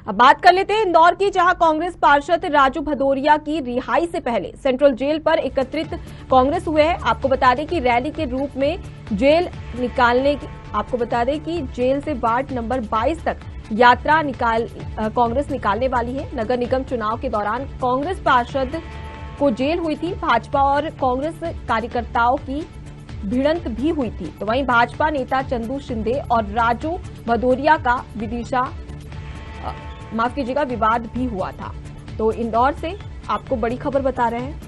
अब बात कर लेते हैं इंदौर की, जहां कांग्रेस पार्षद राजू भदौरिया की रिहाई से पहले सेंट्रल जेल पर एकत्रित कांग्रेस हुए हैं। आपको बता दें कि रैली के रूप में जेल निकालने की, आपको बता दें कि जेल से वार्ड नंबर 22 तक यात्रा कांग्रेस निकालने वाली है। नगर निगम चुनाव के दौरान कांग्रेस पार्षद को जेल हुई थी। भाजपा और कांग्रेस कार्यकर्ताओं की भिड़ंत भी हुई थी। तो वहीं भाजपा नेता चंदू शिंदे और राजू भदौरिया का विवाद भी हुआ था। तो इंदौर से आपको बड़ी खबर बता रहे हैं,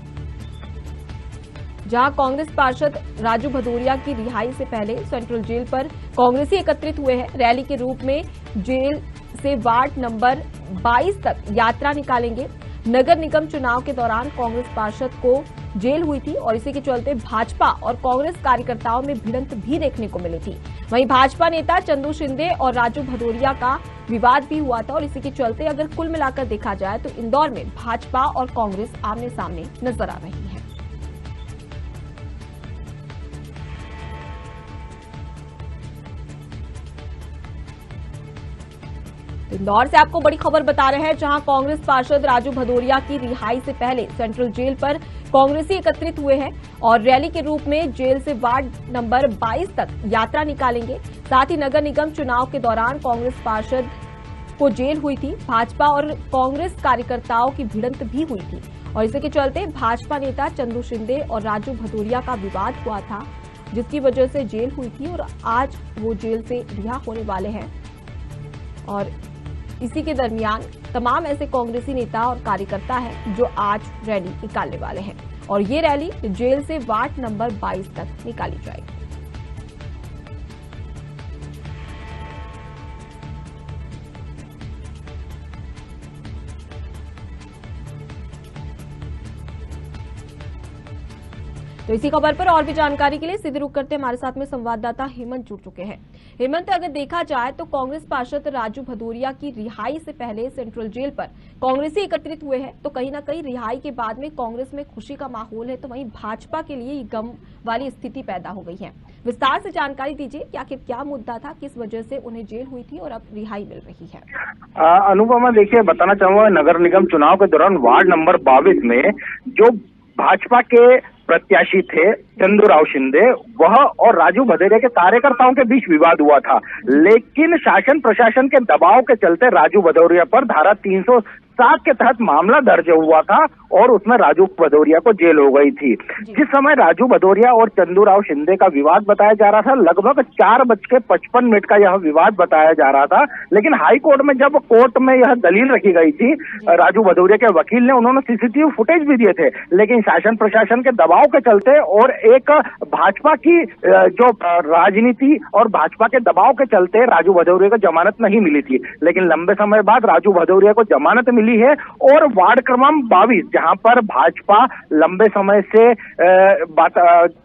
जहां कांग्रेस पार्षद राजू भदौरिया की रिहाई से पहले सेंट्रल जेल पर कांग्रेसी एकत्रित हुए हैं। रैली के रूप में जेल से वार्ड नंबर 22 तक यात्रा निकालेंगे। नगर निगम चुनाव के दौरान कांग्रेस पार्षद को जेल हुई थी और इसी के चलते भाजपा और कांग्रेस कार्यकर्ताओं में भिड़ंत भी देखने को मिली थी। वहीं भाजपा नेता चंदू शिंदे और राजू भदौरिया का विवाद भी हुआ था और इसी के चलते अगर कुल मिलाकर देखा जाए तो इंदौर में भाजपा और कांग्रेस आमने सामने नजर आ रही है। इंदौर से आपको बड़ी खबर बता रहे हैं, जहां कांग्रेस पार्षद राजू भदौरिया की रिहाई से पहले सेंट्रल जेल पर कांग्रेसी एकत्रित हुए हैं और रैली के रूप में जेल से वार्ड नंबर 22 तक यात्रा निकालेंगे। साथ ही नगर निगम चुनाव के दौरान कांग्रेस पार्षद को जेल हुई थी। भाजपा और कांग्रेस कार्यकर्ताओं की भिड़ंत भी हुई थी और इसी के चलते भाजपा नेता चंदू शिंदे और राजू भदौरिया का विवाद हुआ था, जिसकी वजह से जेल हुई थी और आज वो जेल से रिहा होने वाले हैं। और इसी के दरमियान तमाम ऐसे कांग्रेसी नेता और कार्यकर्ता हैं जो आज रैली निकालने वाले हैं और ये रैली जेल से वार्ड नंबर 22 तक निकाली जाएगी। तो इसी खबर पर और भी जानकारी के लिए सीधे रुक करते हमारे साथ में संवाददाता हेमंत जुड़ चुके हैं। हेमंत, अगर देखा जाए तो कांग्रेस पार्षद राजू भदौरिया की रिहाई से पहले सेंट्रल जेल पर कांग्रेसी एकत्रित हुए हैं, तो कहीं ना कहीं रिहाई के बाद में कांग्रेस में खुशी का माहौल है, तो वहीं भाजपा के लिए गम वाली स्थिति पैदा हो गई है। विस्तार से जानकारी दीजिए कि आखिर क्या मुद्दा था, किस वजह से उन्हें जेल हुई थी और अब रिहाई मिल रही है। अनुपमा, देखिए, बताना चाहूंगा, नगर निगम चुनाव के दौरान वार्ड नंबर 22 में जो भाजपा के प्रत्याशी थे चंदूराव शिंदे, वह और राजू भदौरिया के कार्यकर्ताओं के बीच विवाद हुआ था। लेकिन शासन प्रशासन के दबाव के चलते राजू भदौरिया पर धारा 307 के तहत मामला दर्ज हुआ था और उसमें राजू भदौरिया को जेल हो गई थी। जिस समय राजू भदौरिया और चंदूराव शिंदे का विवाद बताया जा रहा था, लगभग 4:55 का यह विवाद बताया जा रहा था। लेकिन हाई कोर्ट में जब कोर्ट में यह दलील रखी गई थी, राजू भदौरिया के वकील ने, उन्होंने सीसीटीवी फुटेज भी दिए थे, लेकिन शासन प्रशासन के दबाव के चलते और एक भाजपा की जो राजनीति और भाजपा के दबाव के चलते राजू भदौरिया को जमानत नहीं मिली थी। लेकिन लंबे समय बाद राजू भदौरिया को जमानत मिली है और वार्ड क्रमांक 22, जहां पर भाजपा लंबे समय से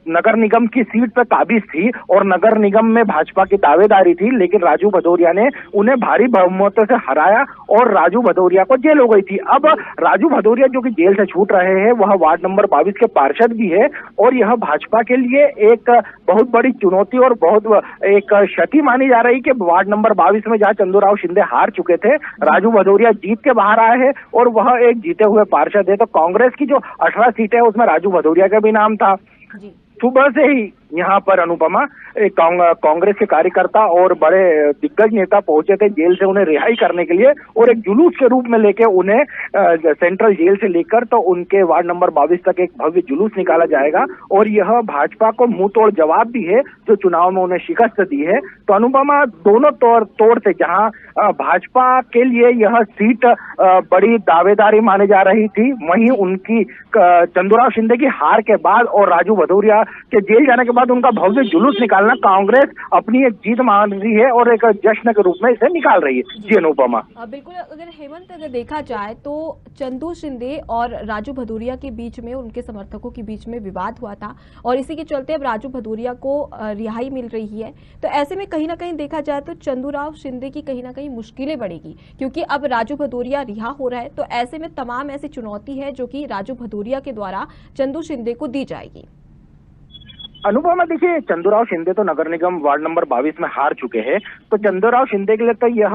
नगर निगम की सीट पर काबिज थी और नगर निगम में भाजपा की दावेदारी थी, लेकिन राजू भदौरिया ने उन्हें भारी बहुमत से हराया और राजू भदौरिया को जेल हो गई थी। अब राजू भदौरिया जो कि जेल से छूट रहे हैं, वह वार्ड नंबर 22 के पार्षद भी है और यह भाजपा के लिए एक बहुत बड़ी चुनौती और बहुत एक क्षति मानी जा रही कि वार्ड नंबर 22 में जहां चंदूराव शिंदे हार चुके थे, राजू भदौरिया जीत के बाहर आए हैं और वह एक जीते हुए पार्षद है। तो कांग्रेस की जो 18 सीटें है उसमें राजू भदौरिया का भी नाम था। सुबह से ही यहाँ पर अनुपमा कांग्रेस के कार्यकर्ता और बड़े दिग्गज नेता पहुंचे थे जेल से उन्हें रिहाई करने के लिए और एक जुलूस के रूप में लेके उन्हें सेंट्रल जेल से लेकर तो उनके वार्ड नंबर 22 तक एक भव्य जुलूस निकाला जाएगा और यह भाजपा को मुंह तोड़ जवाब भी है जो चुनाव में उन्हें शिकस्त दी है। तो अनुपमा, दोनों तौर से जहां भाजपा के लिए यह सीट बड़ी दावेदारी मानी जा रही थी, वहीं उनकी चंदूराव शिंदे की हार के बाद और राजू भदौरिया के जेल जाने के बाद उनका भव्य जुलूस निकालना कांग्रेस अपनी एक जीत मान रही है और एक जश्न के रूप में इसे निकाल रही है। जी अनुपमा, बिल्कुल। अगर हेमंत, अगर देखा जाए तो चंदू शिंदे और राजू भदौरिया के बीच में, उनके समर्थकों के बीच में विवाद हुआ था और इसी के चलते अब राजू भदौरिया को रिहाई मिल रही है। तो ऐसे में कहीं ना कहीं देखा जाए तो चंदूराव शिंदे की कहीं ना कहीं मुश्किलें बढ़ेगी, क्योंकि अब राजू भदौरिया रिहा हो रहा है। तो ऐसे में तमाम ऐसी चुनौती है जो कि राजू भदौरिया के द्वारा चंदू शिंदे को दी जाएगी। अनुपमा, देखिए चंदूराव शिंदे तो नगर निगम वार्ड नंबर 22 में हार चुके हैं, तो चंदूराव शिंदे के लिए तो यह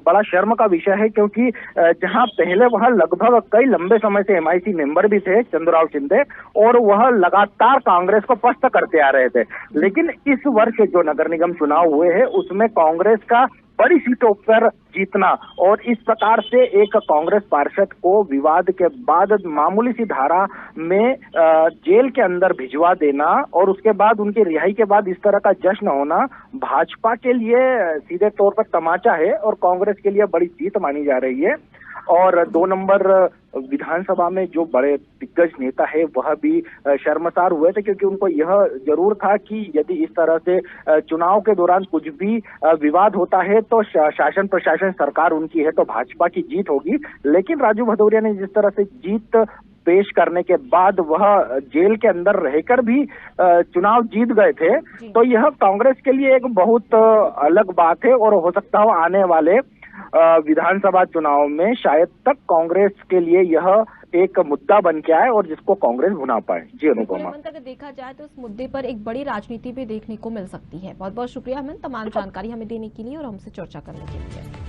बड़ा शर्म का विषय है, क्योंकि जहां पहले वह लगभग कई लंबे समय से एमआईसी मेंबर भी थे चंदूराव शिंदे, और वह लगातार कांग्रेस को पस्त करते आ रहे थे। लेकिन इस वर्ष जो नगर निगम चुनाव हुए हैं उसमें कांग्रेस का बड़ी सीटों पर जीतना और इस प्रकार से एक कांग्रेस पार्षद को विवाद के बाद मामूली सी धारा में जेल के अंदर भिजवा देना और उसके बाद उनकी रिहाई के बाद इस तरह का जश्न होना भाजपा के लिए सीधे तौर पर तमाचा है और कांग्रेस के लिए बड़ी जीत मानी जा रही है। और 2 नंबर विधानसभा में जो बड़े दिग्गज नेता है वह भी शर्मसार हुए थे, क्योंकि उनको यह जरूर था कि यदि इस तरह से चुनाव के दौरान कुछ भी विवाद होता है तो शासन प्रशासन सरकार उनकी है तो भाजपा की जीत होगी। लेकिन राजू भदौरिया ने जिस तरह से जीत पेश करने के बाद वह जेल के अंदर रहकर भी चुनाव जीत गए थे, तो यह कांग्रेस के लिए एक बहुत अलग बात है और हो सकता हो आने वाले विधानसभा चुनाव में शायद तक कांग्रेस के लिए यह एक मुद्दा बन के आए और जिसको कांग्रेस भुना पाए। जी अनुपमा, अगर देखा जाए तो इस मुद्दे पर एक बड़ी राजनीति भी देखने को मिल सकती है। बहुत बहुत शुक्रिया हेमंत, तमाम जानकारी हमें देने के लिए और हमसे चर्चा करने के लिए।